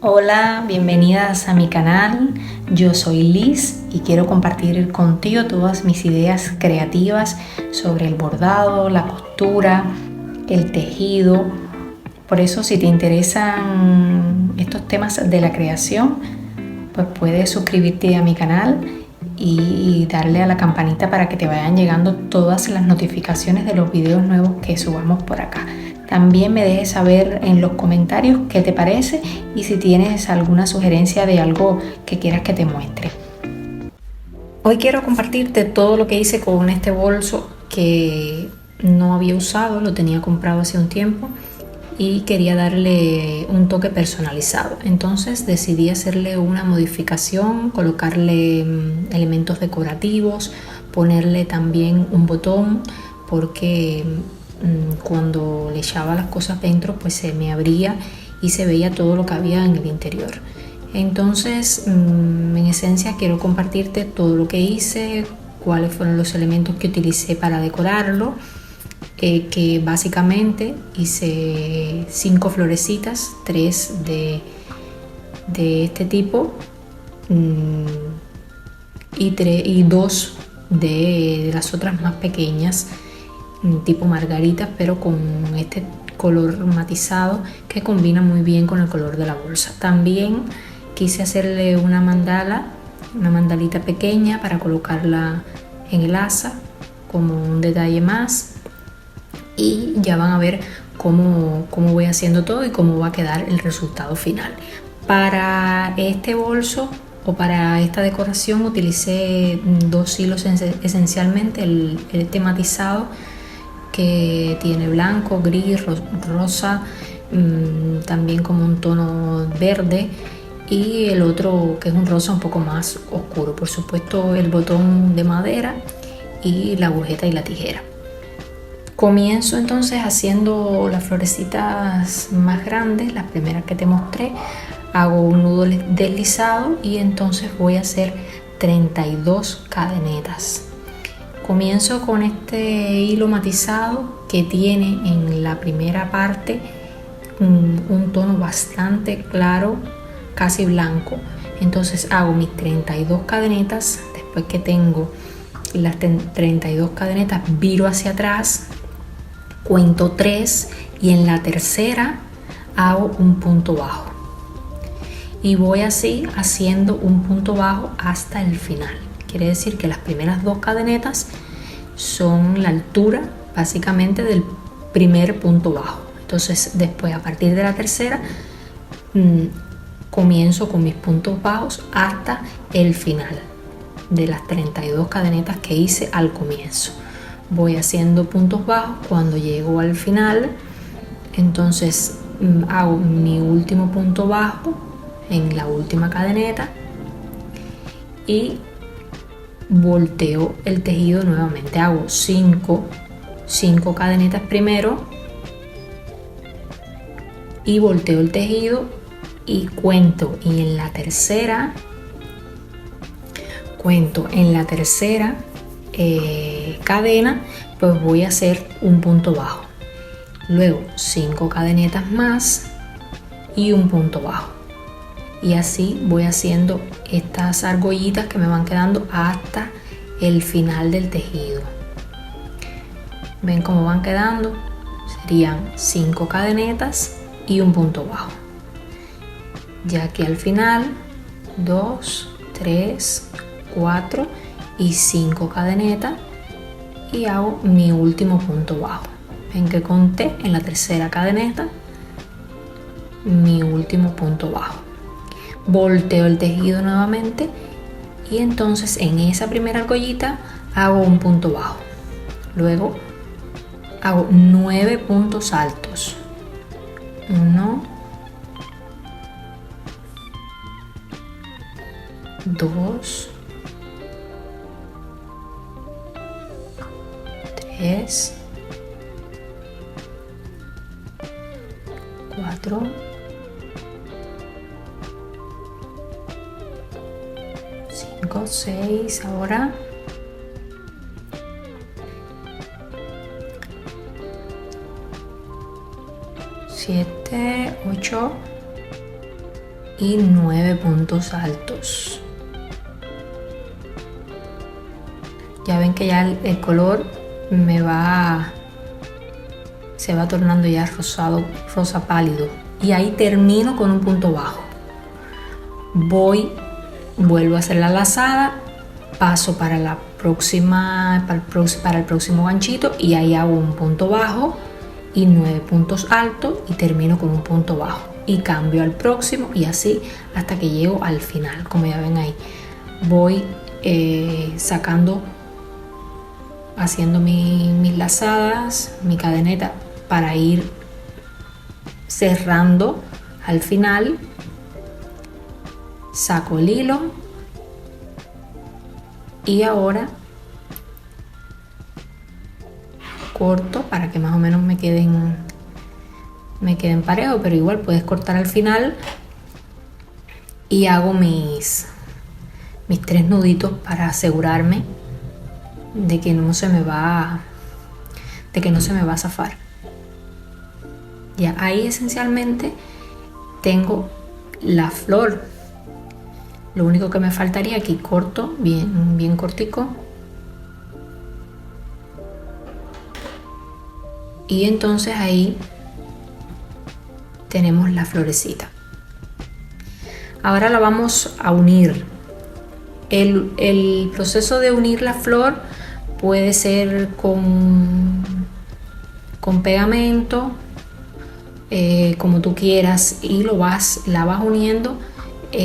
Hola, bienvenidas a mi canal. Yo soy Liz y quiero compartir contigo todas mis ideas creativas sobre el bordado, la costura, el tejido. Por eso, si te interesan estos temas de la creación, pues puedes suscribirte a mi canal y darle a la campanita para que te vayan llegando todas las notificaciones de los videos nuevos que subamos por acá. También me dejes saber en los comentarios qué te parece y si tienes alguna sugerencia de algo que quieras que te muestre. Hoy quiero compartirte todo lo que hice con este bolso que no había usado, lo tenía comprado hace un tiempo y quería darle un toque personalizado. Entonces decidí hacerle una modificación, colocarle elementos decorativos, ponerle también un botón porque cuando le echaba las cosas dentro pues se me abría y se veía todo lo que había en el interior. Entonces en esencia quiero compartirte todo lo que hice, cuáles fueron los elementos que utilicé para decorarlo, que básicamente hice 5 florecitas, 3 de este tipo y 2 de las otras más pequeñas, tipo margaritas, pero con este color matizado que combina muy bien con el color de la bolsa. También quise hacerle una mandalita pequeña para colocarla en el asa como un detalle más, y ya van a ver cómo voy haciendo todo y cómo va a quedar el resultado final. Para este bolso o para esta decoración utilicé 2 hilos esencialmente, el tematizado que tiene blanco, gris, rosa, también como un tono verde, y el otro que es un rosa un poco más oscuro. Por supuesto el botón de madera y la agujeta y la tijera. Comienzo entonces haciendo las florecitas más grandes, las primeras que te mostré. Hago un nudo deslizado y entonces voy a hacer 32 cadenetas. Comienzo con este hilo matizado que tiene en la primera parte un tono bastante claro, casi blanco. Entonces hago mis 32 cadenetas. Después que tengo las 32 cadenetas, viro hacia atrás, cuento 3 y en la tercera hago un punto bajo. Y voy así haciendo un punto bajo hasta el final. Quiere decir que las primeras 2 cadenetas son la altura básicamente del primer punto bajo. Entonces después, a partir de la tercera, comienzo con mis puntos bajos hasta el final de las 32 cadenetas que hice al comienzo. Voy haciendo puntos bajos. Cuando llego al final, entonces hago mi último punto bajo en la última cadeneta y volteo el tejido nuevamente. Hago 5 cadenetas primero y volteo el tejido y cuento, y en la tercera cadena pues voy a hacer un punto bajo, luego 5 cadenetas más y un punto bajo, y así voy haciendo estas argollitas que me van quedando hasta el final del tejido. Ven cómo van quedando. Serían 5 cadenetas y un punto bajo. Ya que al final 2, 3, 4 y 5 cadenetas y hago mi último punto bajo. Ven que conté en la tercera cadeneta mi último punto bajo. Volteo el tejido nuevamente y entonces en esa primera argollita hago un punto bajo. Luego hago 9 puntos altos. 1, 2, 3, 4, 5, 6, ahora 7, 8, y 9 puntos altos. Ya ven que ya el color se va tornando ya rosado, rosa pálido, y ahí termino con un punto bajo. Vuelvo a hacer la lazada, paso para el próximo ganchito y ahí hago un punto bajo y 9 puntos altos y termino con un punto bajo y cambio al próximo, y así hasta que llego al final. Como ya ven ahí, voy haciendo mis lazadas, mi cadeneta, para ir cerrando al final. Saco el hilo y ahora corto para que más o menos me queden parejo, pero igual puedes cortar al final, y hago mis 3 nuditos para asegurarme de que no se me va a zafar. Ya ahí esencialmente tengo la flor. Lo único que me faltaría aquí, corto bien cortico, y entonces ahí tenemos la florecita. Ahora la vamos a unir. El proceso de unir la flor puede ser con pegamento, como tú quieras, y la vas uniendo.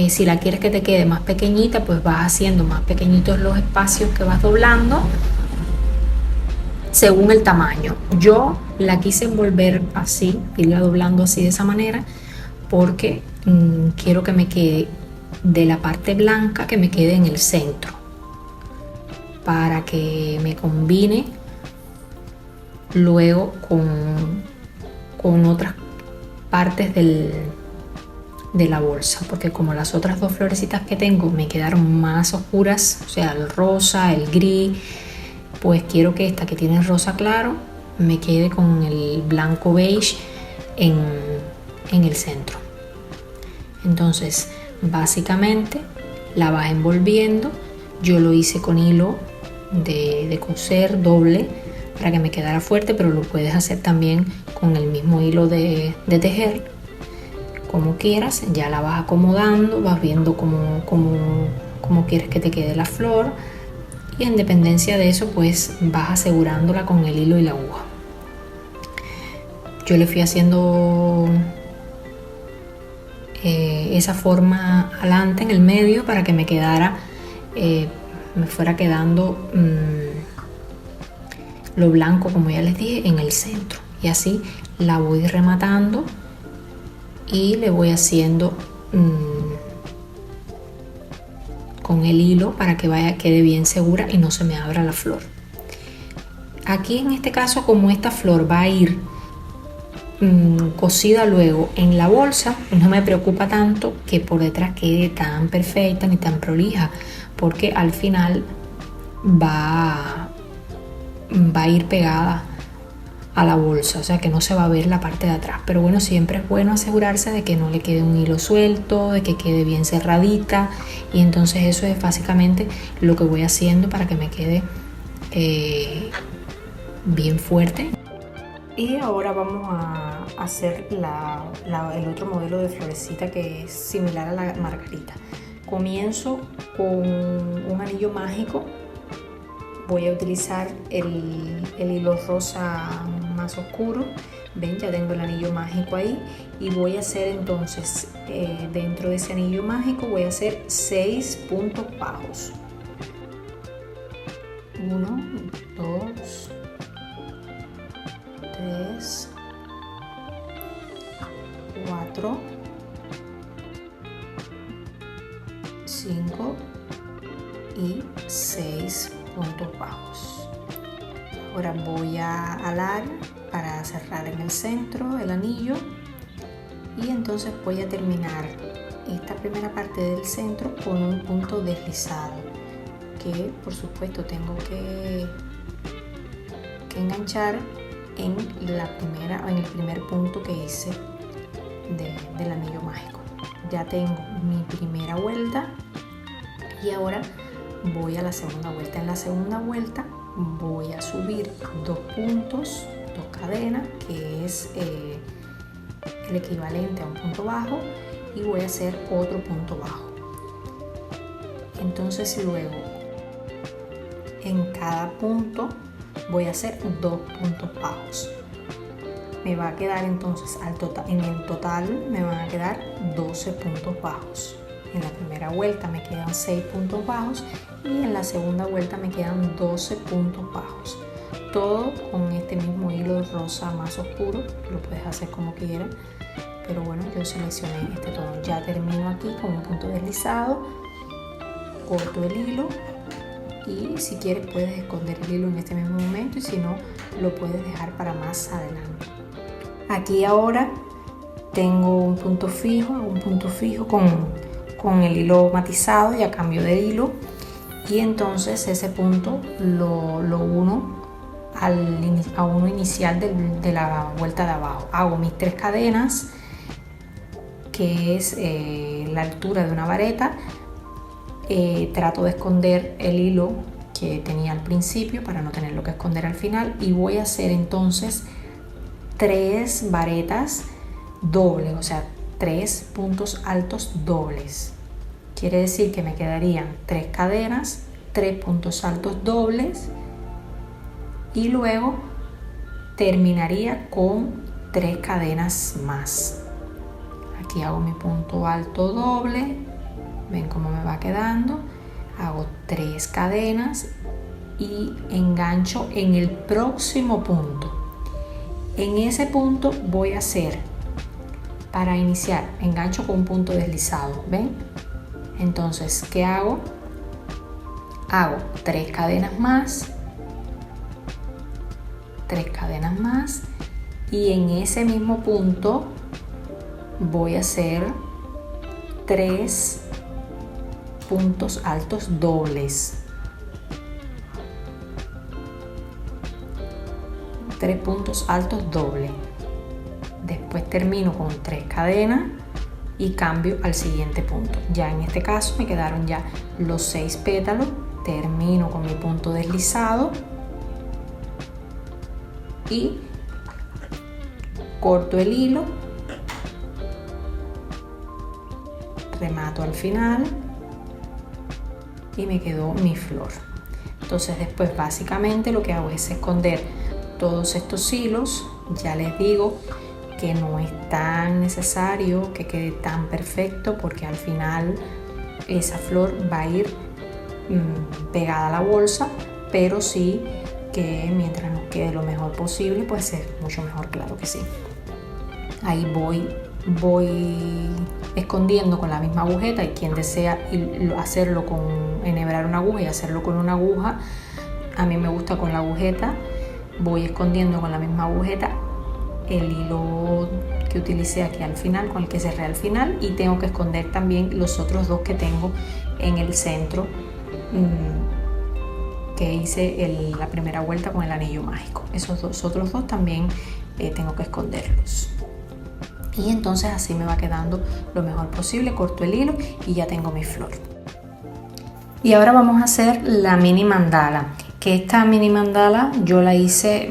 Si la quieres que te quede más pequeñita, pues vas haciendo más pequeñitos los espacios que vas doblando según el tamaño. Yo la quise envolver así, irla doblando así de esa manera, porque quiero que me quede de la parte blanca, que me quede en el centro, para que me combine luego con otras partes de la bolsa, porque como las otras 2 florecitas que tengo me quedaron más oscuras, o sea, el rosa, el gris, pues quiero que esta, que tiene rosa claro, me quede con el blanco beige en el centro. Entonces básicamente la vas envolviendo. Yo lo hice con hilo de coser doble para que me quedara fuerte, pero lo puedes hacer también con el mismo hilo de tejer, como quieras. Ya la vas acomodando, vas viendo cómo quieres que te quede la flor, y en dependencia de eso pues vas asegurándola con el hilo y la aguja. Yo le fui haciendo esa forma adelante en el medio para que me fuera quedando lo blanco, como ya les dije, en el centro, y así la voy rematando y le voy haciendo con el hilo para que quede bien segura y no se me abra la flor. Aquí en este caso, como esta flor va a ir cosida luego en la bolsa, pues no me preocupa tanto que por detrás quede tan perfecta ni tan prolija, porque al final va a ir pegada a la bolsa, o sea que no se va a ver la parte de atrás. Pero bueno, siempre es bueno asegurarse de que no le quede un hilo suelto, de que quede bien cerradita, y entonces eso es básicamente lo que voy haciendo para que me quede bien fuerte. Y ahora vamos a hacer el otro modelo de florecita, que es similar a la margarita. Comienzo con un anillo mágico. Voy a utilizar el hilo rosa más oscuro. Ven, ya tengo el anillo mágico ahí, y voy a hacer entonces dentro de ese anillo mágico voy a hacer 6 puntos bajos. 1, 2, 3, 4, 5 y 6 puntos bajos. Ahora voy a alar para cerrar en el centro el anillo, y entonces voy a terminar esta primera parte del centro con un punto deslizado, que por supuesto tengo que enganchar en el primer punto que hice del anillo mágico. ya tengo mi primera vuelta y ahora voy a la segunda vuelta. En la segunda vuelta voy a subir 2 puntos, 2 cadenas, que es el equivalente a un punto bajo, y voy a hacer otro punto bajo. Entonces luego en cada punto voy a hacer 2 puntos bajos. Me va a quedar entonces en el total me van a quedar 12 puntos bajos. En la primera vuelta me quedan 6 puntos bajos y en la segunda vuelta me quedan 12 puntos bajos. Todo con este mismo hilo rosa más oscuro, lo puedes hacer como quieras, pero bueno, yo seleccioné este tono. Ya termino aquí con un punto deslizado, corto el hilo y si quieres puedes esconder el hilo en este mismo momento y si no, lo puedes dejar para más adelante. Aquí ahora tengo un punto fijo con el hilo matizado, ya cambio de hilo y entonces ese punto lo uno a uno inicial de la vuelta de abajo. Hago mis 3 cadenas, que es la altura de una vareta. Trato de esconder el hilo que tenía al principio para no tenerlo que esconder al final y voy a hacer entonces 3 varetas dobles, o sea 3 puntos altos dobles. Quiere decir que me quedarían 3 cadenas, 3 puntos altos dobles y luego terminaría con 3 cadenas más. Aquí hago mi punto alto doble, ven cómo me va quedando, hago 3 cadenas y engancho en el próximo punto. En ese punto voy a hacer, para iniciar, engancho con un punto deslizado, ¿ven? Entonces, ¿qué hago? Hago 3 cadenas más, 3 cadenas más y en ese mismo punto voy a hacer 3 puntos altos dobles. 3 puntos altos dobles. Después termino con 3 cadenas y cambio al siguiente punto. Ya en este caso me quedaron ya los 6 pétalos. Termino con mi punto deslizado y corto el hilo, remato al final y me quedó mi flor. Entonces después básicamente lo que hago es esconder todos estos hilos. Ya les digo que no es tan necesario que quede tan perfecto porque al final esa flor va a ir pegada a la bolsa, pero sí que mientras nos quede lo mejor posible pues es mucho mejor, claro que sí. Ahí voy escondiendo con la misma agujeta y quien desea hacerlo enhebrar una aguja y hacerlo con una aguja, a mí me gusta con la agujeta. Voy escondiendo con la misma agujeta el hilo que utilicé aquí al final, con el que cerré al final, y tengo que esconder también los otros 2 que tengo en el centro, que hice la primera vuelta con el anillo mágico. Esos otros 2 también tengo que esconderlos. Y entonces así me va quedando lo mejor posible. Corto el hilo y ya tengo mi flor. Y ahora vamos a hacer la mini mandala. Que esta mini mandala yo la hice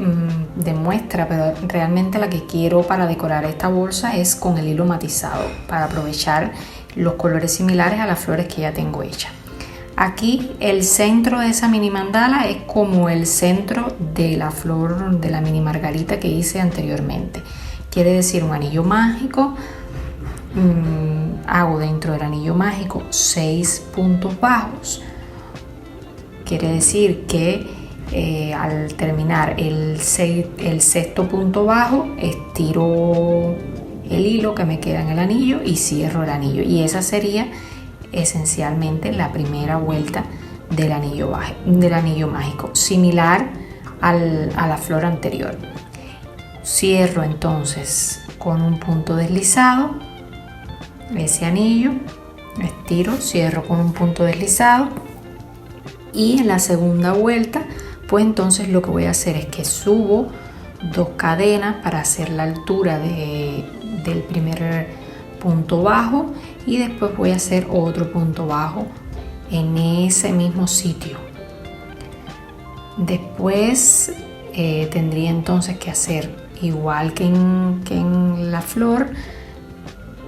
de muestra, pero realmente la que quiero para decorar esta bolsa es con el hilo matizado, para aprovechar los colores similares a las flores que ya tengo hechas. Aquí el centro de esa mini mandala es como el centro de la flor de la mini margarita que hice anteriormente. Quiere decir un anillo mágico. Hago dentro del anillo mágico 6 puntos bajos. Quiere decir que al terminar el 6.º punto bajo, estiro el hilo que me queda en el anillo y cierro el anillo. Y esa sería esencialmente la primera vuelta del anillo mágico, similar a la flor anterior. Cierro entonces con un punto deslizado ese anillo, estiro, cierro con un punto deslizado. Y en la segunda vuelta, pues entonces lo que voy a hacer es que subo 2 cadenas para hacer la altura del primer punto bajo y después voy a hacer otro punto bajo en ese mismo sitio. Después tendría entonces que hacer igual que en la flor,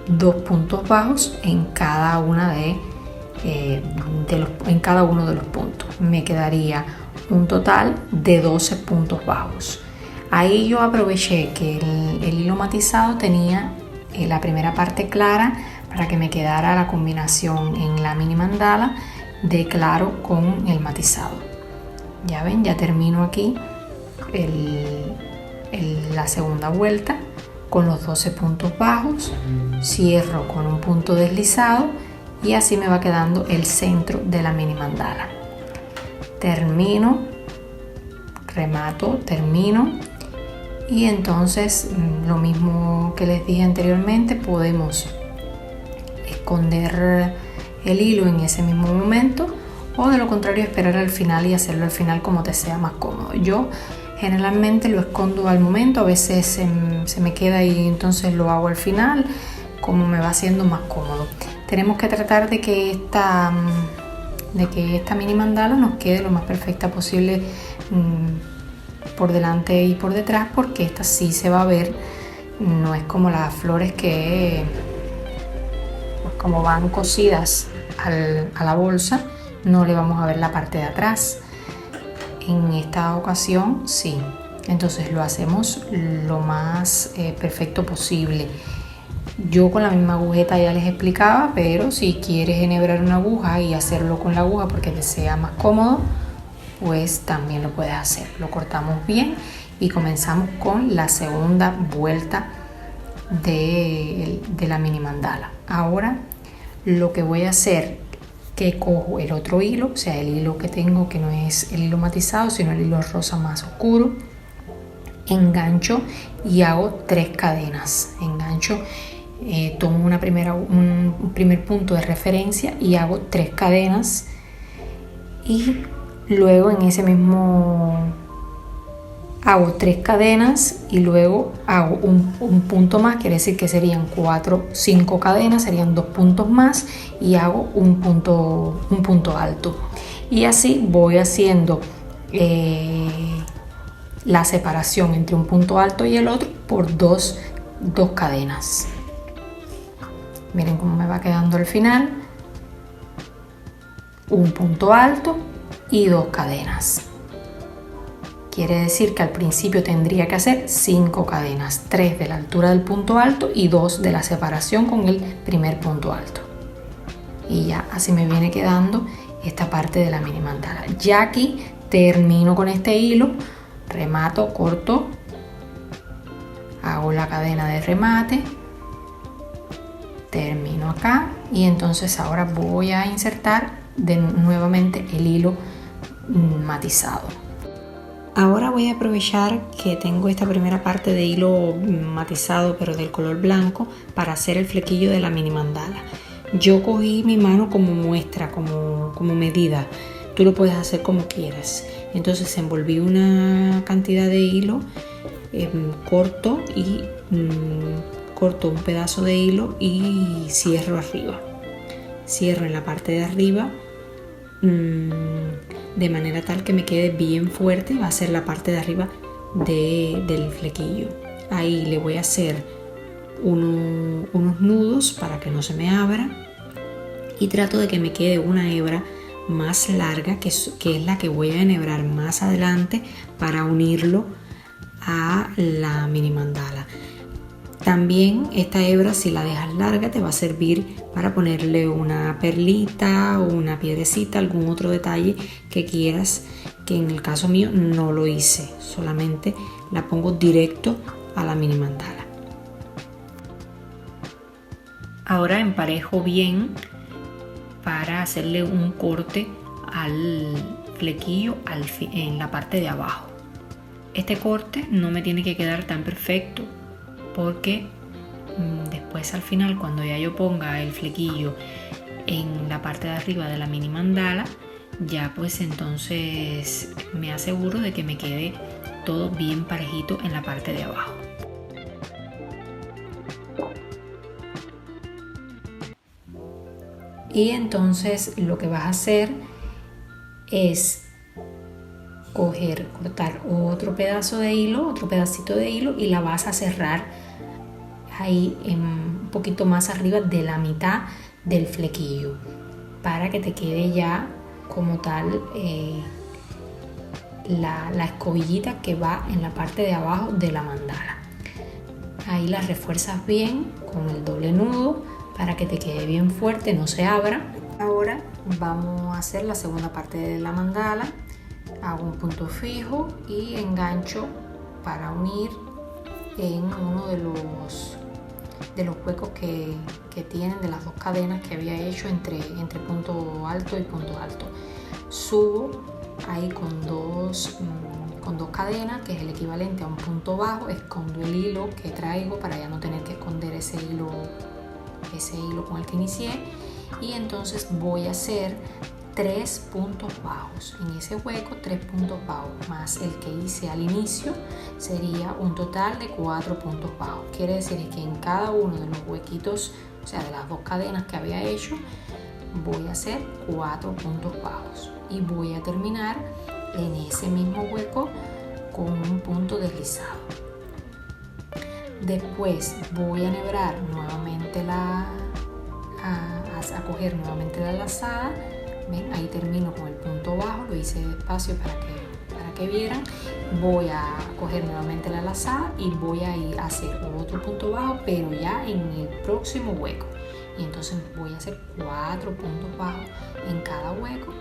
2 puntos bajos en cada una en cada uno de los puntos. Me quedaría un total de 12 puntos bajos. Ahí yo aproveché que el hilo matizado tenía la primera parte clara para que me quedara la combinación en la mini mandala de claro con el matizado. Ya ven, ya termino aquí la segunda vuelta con los 12 puntos bajos, cierro con un punto deslizado y así me va quedando el centro de la mini mandala. Termino, remato, termino y entonces lo mismo que les dije anteriormente, podemos esconder el hilo en ese mismo momento o de lo contrario esperar al final y hacerlo al final como te sea más cómodo. Yo generalmente lo escondo al momento, a veces se me queda y entonces lo hago al final, como me va siendo más cómodo. Tenemos que tratar de que esta mini mandala nos quede lo más perfecta posible por delante y por detrás, porque esta sí se va a ver, no es como las flores que como van cosidas a la bolsa, no le vamos a ver la parte de atrás. En esta ocasión sí, entonces lo hacemos lo más perfecto posible. Yo con la misma agujeta ya les explicaba, pero si quieres enhebrar una aguja y hacerlo con la aguja porque te sea más cómodo, pues también lo puedes hacer. Lo cortamos bien y comenzamos con la segunda vuelta de la mini mandala. Ahora lo que voy a hacer, que cojo el otro hilo, o sea el hilo que tengo que no es el hilo matizado sino el hilo rosa más oscuro, engancho y hago 3 cadenas. Engancho, tomo un primer punto de referencia y hago 3 cadenas y luego en ese mismo hago 3 cadenas y luego hago un punto más, quiere decir que serían 5 cadenas, serían 2 puntos más y hago un punto alto y así voy haciendo la separación entre un punto alto y el otro por dos cadenas. Miren cómo me va quedando al final, un punto alto y 2 cadenas. Quiere decir que al principio tendría que hacer 5 cadenas, 3 de la altura del punto alto y 2 de la separación con el primer punto alto. Y ya así me viene quedando esta parte de la mini mandala. Ya aquí termino con este hilo, remato, corto, hago la cadena de remate, termino acá y entonces ahora voy a insertar nuevamente el hilo matizado. Ahora voy a aprovechar que tengo esta primera parte de hilo matizado pero del color blanco para hacer el flequillo de la mini mandala. Yo cogí mi mano como muestra, como medida. Tú lo puedes hacer como quieras. Entonces envolví una cantidad de hilo, corto un pedazo de hilo y cierro arriba. Cierro en la parte de arriba de manera tal que me quede bien fuerte. Va a ser la parte de arriba del flequillo. Ahí le voy a hacer unos nudos para que no se me abra y trato de que me quede una hebra más larga que es la que voy a enhebrar más adelante para unirlo a la mini mandala. También esta hebra, si la dejas larga, te va a servir para ponerle una perlita o una piedrecita, algún otro detalle que quieras, que en el caso mío no lo hice, solamente la pongo directo a la mini mandala. Ahora emparejo bien para hacerle un corte al flequillo en la parte de abajo. Este corte no me tiene que quedar tan perfecto porque después al final, cuando ya yo ponga el flequillo en la parte de arriba de la mini mandala, ya pues entonces me aseguro de que me quede todo bien parejito en la parte de abajo. Y entonces lo que vas a hacer es cortar otro pedazo de hilo, otro pedacito de hilo, y la vas a cerrar ahí un poquito más arriba de la mitad del flequillo para que te quede ya como tal la escobillita que va en la parte de abajo de la mandala. Ahí la refuerzas bien con el doble nudo para que te quede bien fuerte, no se abra. Ahora vamos a hacer la segunda parte de la mandala. Hago un punto fijo y engancho para unir en uno de los huecos que tienen de las dos cadenas que había hecho entre punto alto y punto alto. Subo ahí con dos cadenas, que es el equivalente a un punto bajo. Escondo el hilo que traigo para ya no tener que esconder ese hilo con el que inicié, y entonces voy a hacer 3 puntos bajos en ese hueco. 3 puntos bajos más el que hice al inicio sería un total de 4 puntos bajos. Quiere decir que en cada uno de los huequitos, o sea, de las dos cadenas que había hecho, voy a hacer 4 puntos bajos y voy a terminar en ese mismo hueco con un punto deslizado. Después voy a enhebrar nuevamente a coger nuevamente la lazada. ¿Ven? Ahí termino con el punto bajo, lo hice despacio para que vieran. Voy a coger nuevamente la lazada y voy a ir a hacer otro punto bajo, pero ya en el próximo hueco. Y entonces voy a hacer 4 puntos bajos en cada hueco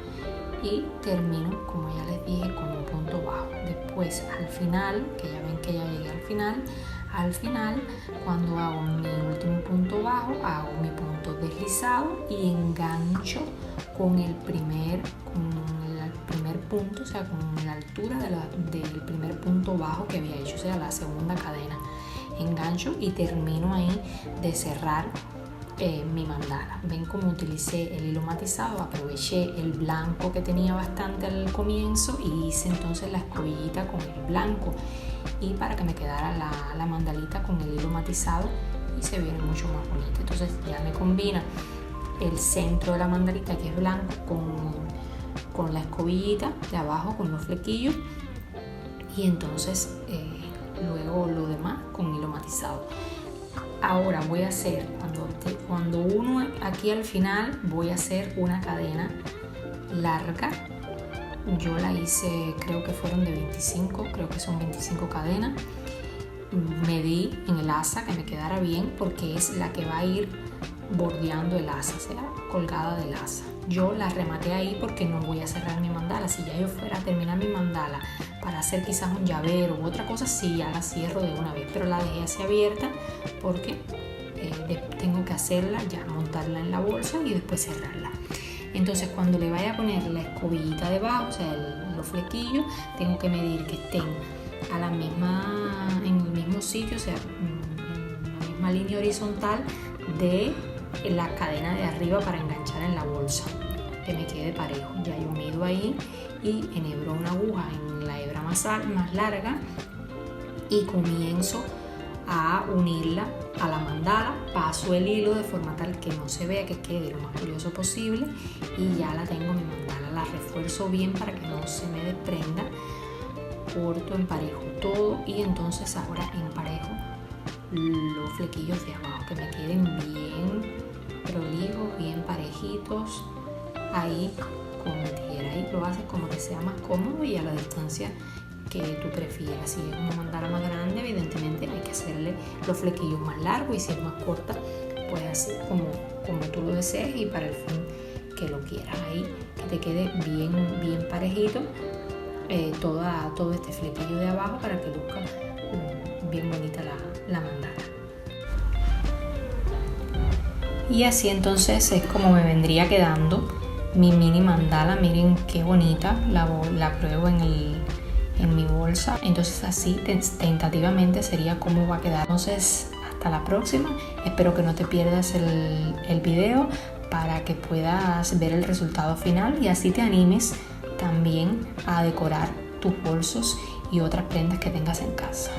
y termino, como ya les dije, con un punto bajo. Después al final, que ya ven que ya llegué al final, cuando hago mi último punto bajo, hago mi punto deslizado y engancho con el primer punto, o sea, con la altura del primer punto bajo que había hecho, o sea, la segunda cadena. Engancho y termino ahí de cerrar mi mandala. Ven cómo utilicé el hilo matizado, aproveché el blanco que tenía bastante al comienzo y hice entonces la escobillita con el blanco, y para que me quedara la mandalita con el hilo matizado y se viene mucho más bonita. Entonces ya me combina el centro de la mandalita, que es blanco, con la escobillita de abajo, con los flequillos, y entonces luego lo demás con hilo matizado. Ahora voy a hacer, cuando uno aquí al final, voy a hacer una cadena larga. Yo la hice, creo que fueron de 25, creo que son 25 cadenas. Medí en el asa que me quedara bien, porque es la que va a ir bordeando el asa, o sea, colgada del asa. Yo la rematé ahí porque no voy a cerrar mi mandala. Si ya yo fuera a terminar mi mandala para hacer quizás un llavero u otra cosa, sí, ya la cierro de una vez, pero la dejé así abierta porque tengo que hacerla, ya montarla en la bolsa y después cerrarla. Entonces cuando le vaya a poner la escobillita debajo, o sea, los flequillos, tengo que medir que estén en el mismo sitio, o sea, en la misma línea horizontal de la cadena de arriba para enganchar en la bolsa, que me quede parejo. Ya yo mido ahí y enhebro una aguja en la hebra más larga y comienzo a unirla a la mandala. Paso el hilo de forma tal que no se vea, que quede lo más curioso posible, y ya la tengo mi mandala. La refuerzo bien para que no se me desprenda. Corto, emparejo todo y entonces ahora emparejo los flequillos de abajo, que me queden bien prolijos, bien parejitos, ahí con mi tijera. Ahí lo haces como que sea más cómodo y a la distancia que tú prefieras. Si es una mandala más grande, evidentemente hay que hacerle los flequillos más largos, y si es más corta, pues así como tú lo desees y para el fin que lo quieras. Ahí que te quede bien parejito todo este flequillo de abajo, para que luzca bien bonita la mandala. Y así entonces es como me vendría quedando mi mini mandala. Miren qué bonita, la pruebo en mi bolsa. Entonces así tentativamente sería como va a quedar. Entonces hasta la próxima, espero que no te pierdas el video para que puedas ver el resultado final y así te animes también a decorar tus bolsos y otras prendas que tengas en casa.